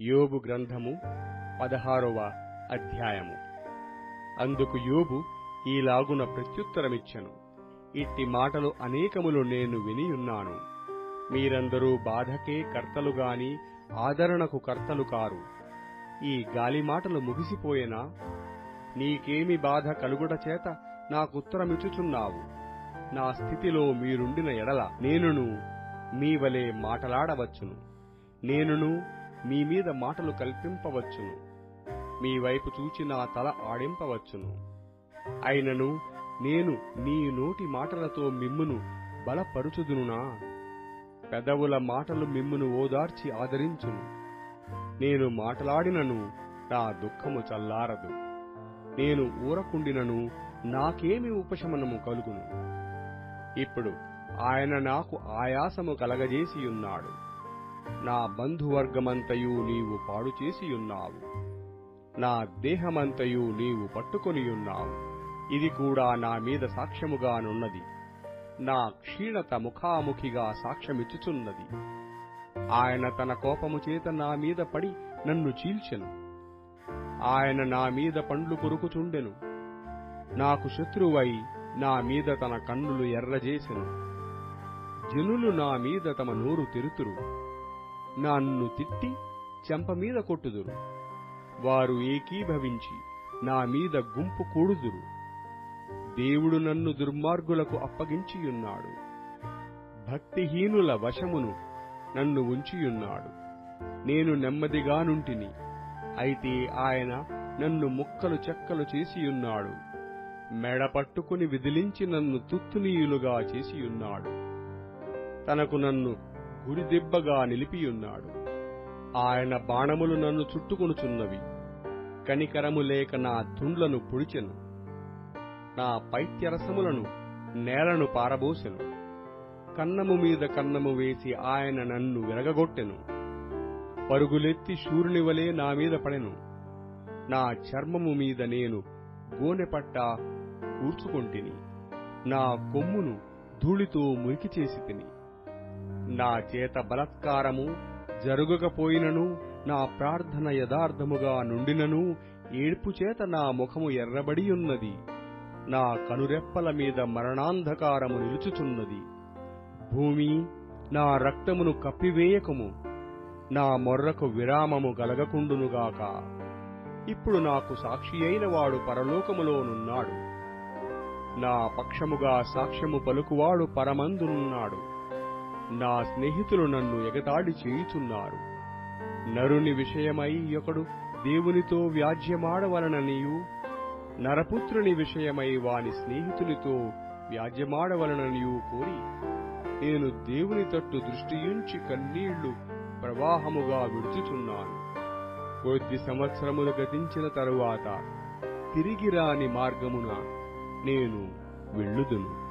యోబు గ్రంథము 16వ అధ్యాయము. అందుకు యోబు ఈలాగున ప్రత్యుత్తరమిచ్చెను. ఇట్టి మాటలు అనేకములు నేను వినియున్నాను. మీరందరూ బాధకే కర్తలు గాని ఆదరణకు కర్తలు కారు. ఈ గాలి మాటలు ముగిసిపోయేనా? నీకేమి బాధ కలుగుట చేత నాకుత్తరమిచ్చుచున్నావు? నా స్థితిలో మీరుండిన ఎడల నేనును మీ వలె మాటలాడవచ్చును. నేనును మీ మీద మాటలు కల్పింపవచ్చును. మీ వైపు చూచి నా తల ఆడింపవచ్చును. అయినను నేను నీ నోటి మాటలతో మిమ్మును బలపరుచుదునునా? పెదవుల మాటలు మిమ్మును ఓదార్చి ఆదరించును. నేను మాటలాడినను నా దుఃఖము చల్లారదు. నేను ఊరకుండినను నాకేమి ఉపశమనము కలుగును? ఇప్పుడు ఆయన నాకు ఆయాసము కలగజేసియున్నాడు. నా బంధువర్గమంతయు నీవు పాడు చేసియున్నావు. నా దేహమంతయు నీవు పట్టుకొనియున్నావు. ఇది కూడా నా మీద సాక్ష్యముగానున్నది. నా క్షీణత ముఖాముఖిగా సాక్ష్యమిచ్చుచున్నది. ఆయన తన కోపము చేత నా మీద పడి నన్ను చీల్చెను. ఆయన నా మీద పండ్లు కొరుకుచుండెను. నాకు శత్రువై నా మీద తన కన్నులు ఎర్రజేసెను. జనులు నా మీద తమ నోరు తెరుతురు. నన్ను తిట్టి చెంపమీద కొట్టుదురు. వారు ఏకీభవించి నా మీద గుంపు కూడుదురు. దేవుడు నన్ను దుర్మార్గులకు అప్పగించియున్నాడు. భక్తిహీనుల వశమును నన్ను ఉంచియున్నాడు. నేను నెమ్మదిగానుంటిని, అయితే ఆయన నన్ను ముక్కలు చెక్కలు చేసియున్నాడు. మెడ పట్టుకుని విదిలించి నన్ను తుత్తునీయులుగా చేసియున్నాడు. తనకు నన్ను గురిదెబ్బగా నిలిపియున్నాడు. ఆయన బాణములు నన్ను చుట్టుకొనుచున్నవి. కనికరము లేక నా తుండ్లను పొడిచెను. నా పైత్యరసములను నేలను పారబోసెను. కన్నము మీద కన్నము వేసి ఆయన నన్ను విరగగొట్టెను. పరుగులెత్తి శూరుని వలె నా మీద పడెను. నా చర్మము మీద నేను గోనెపట్ట కూర్చుకొంటిని. నా కొమ్మును ధూళితో మురికి చేసి తిని. నా చేత బలత్కారము జరుగకపోయినను, నా ప్రార్థన యథార్థముగా నుండినను, ఏడ్పు చేత నా ముఖము ఎర్రబడియున్నది. నా కనురెప్పల మీద మరణాంధకారము నిలుచుచున్నది. భూమి, నా రక్తమును కప్పివేయకము. నా మొర్రకు విరామము కలగకుండునుగాక. ఇప్పుడు నాకు సాక్షి అయిన వాడు పరలోకములోనున్నాడు. నా పక్షముగా సాక్ష్యము పలుకువాడు పరమందునున్నాడు. నా స్నేహితులు నన్ను ఎగతాళి చేయుచున్నారు. నరుని విషయమై ఒకడు దేవునితో వ్యాజ్యమాడవలననియు, నరపుత్రుని విషయమై వాని స్నేహితునితో వ్యాజ్యమాడవలననియు కోరి, నేను దేవుని తట్టు దృష్టియుంచి కన్నీళ్లు ప్రవాహముగా విడుచుచున్నాను. కొద్ది సంవత్సరములు గతించిన తరువాత తిరిగి రాని మార్గమున నేను వెళ్ళుదును.